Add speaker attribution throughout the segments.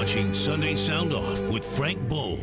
Speaker 1: watching Sunday Sound Off with Frank Boal.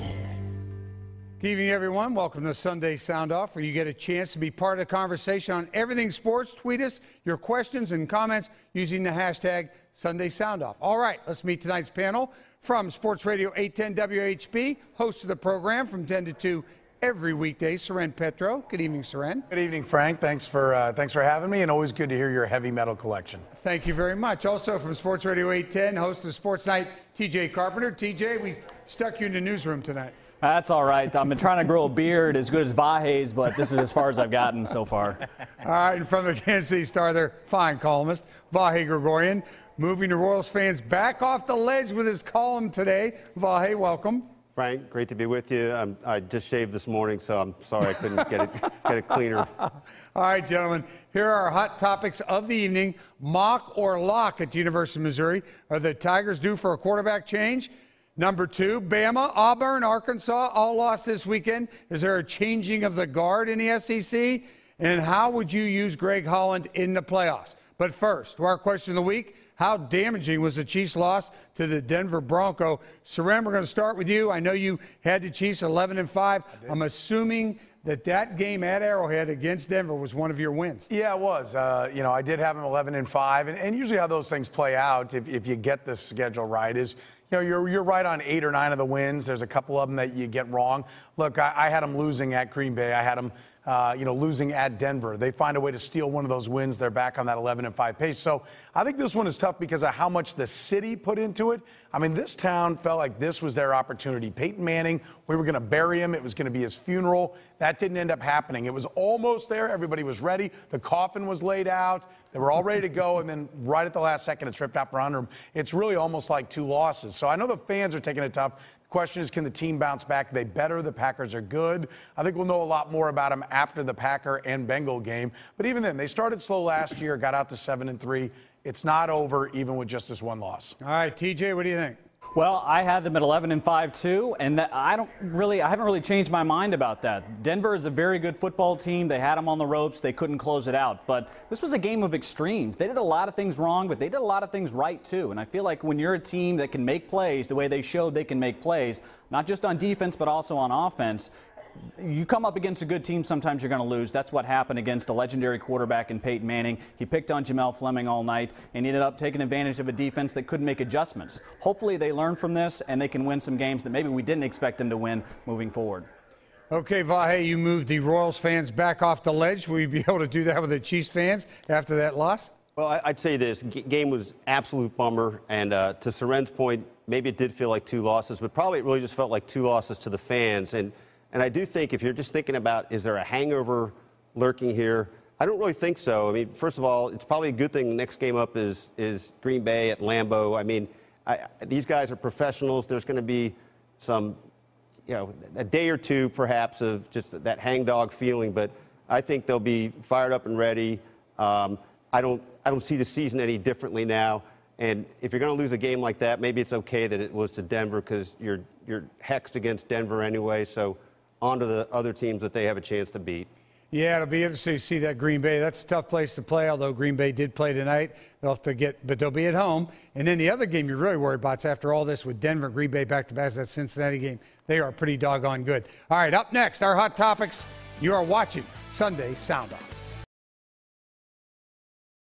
Speaker 2: Good evening, everyone. Welcome to Sunday Sound Off, where you get a chance to be part of the conversation on everything sports. Tweet us your questions and comments using the hashtag Sunday Sound Off. All right, let's meet tonight's panel. From Sports Radio 810 WHB, host of the program from 10 to 2 every weekday, Soren Petro. Good evening, Soren.
Speaker 3: Good evening, Frank. Thanks for having me, and always good to hear your heavy metal collection.
Speaker 2: Thank you very much. Also from Sports Radio 810, host of Sports Night, TJ Carpenter. TJ, we stuck you in the newsroom tonight.
Speaker 4: That's all right. I've been trying to grow a beard as good as Vahe's, but this is as far as I've gotten so far.
Speaker 2: All right, and from the Kansas City Star, their fine columnist, Vahe Gregorian, moving the Royals fans back off the ledge with his column today. Vahe, welcome.
Speaker 5: Frank, great to be with you. I just shaved this morning, so I'm sorry I couldn't get it cleaner.
Speaker 2: All right, gentlemen, here are our hot topics of the evening. Mock or lock at the University of Missouri. Are the Tigers due for a quarterback change? Number 2, Bama, Auburn, Arkansas, all lost this weekend. Is there a changing of the guard in the SEC? And how would you use Greg Holland in the playoffs? But first, to our question of the week, how damaging was the Chiefs' loss to the Denver Bronco? Soren, we're going to start with you. I know you had the Chiefs 11-5. I'm assuming that game at Arrowhead against Denver was one of your wins.
Speaker 3: Yeah, it was. I did have them 11-5, and usually how those things play out, if you get the schedule right, is you're right on 8 or 9 of the wins. There's a couple of them that you get wrong. Look, I had them losing at Green Bay. I had them losing at Denver. They find a way to steal one of those wins. They're back on that 11-5 pace. So I think this one is tough because of how much the city put into it. I mean, this town felt like this was their opportunity. Peyton Manning, we were going to bury him. It was going to be his funeral. That didn't end up happening. It was almost there. Everybody was ready. The coffin was laid out. They were all ready to go, and then right at the last second, it's ripped out from under them. It's really almost like 2 losses. So I know the fans are taking it tough. Question is, can the team bounce back? They better. The Packers are good. I think we'll know a lot more about them after the Packer and Bengal game. But even then, they started slow last year, got out to 7-3. It's not over, even with just this one loss.
Speaker 2: All right, TJ, what do you think?
Speaker 4: Well, I had them at 11-5 too, and I haven't really changed my mind about that. Denver is a very good football team. They had them on the ropes. They couldn't close it out. But this was a game of extremes. They did a lot of things wrong, but they did a lot of things right too. And I feel like when you're a team that can make plays the way they showed they can make plays, not just on defense but also on offense, you come up against a good team, sometimes you're going to lose. That's what happened against a legendary quarterback in Peyton Manning. He picked on Jamel Fleming all night and ended up taking advantage of a defense that couldn't make adjustments. Hopefully they learn from this and they can win some games that maybe we didn't expect them to win moving forward.
Speaker 2: Okay, Vahe, you moved the Royals fans back off the ledge. Will you be able to do that with the Chiefs fans after that loss?
Speaker 5: Well, I'd say this. Game was absolute bummer, and to Soren's point, maybe it did feel like 2 losses, but probably it really just felt like 2 losses to the fans. And I do think if you're just thinking about, is there a hangover lurking here? I don't really think so. I mean, first of all, it's probably a good thing the next game up is Green Bay at Lambeau. I mean, these guys are professionals. There's going to be some, a day or two perhaps of just that hangdog feeling, but I think they'll be fired up and ready. I don't see the season any differently now. And if you're going to lose a game like that, maybe it's okay that it was to Denver because you're hexed against Denver anyway. So on to the other teams that they have a chance to beat.
Speaker 2: Yeah, it'll be interesting to see that Green Bay. That's a tough place to play, although Green Bay did play tonight. They'll have to but they'll be at home. And then the other game you're really worried about is after all this with Denver, Green Bay back-to-back, that Cincinnati game. They are pretty doggone good. All right, up next, our hot topics. You are watching Sunday Sound Off.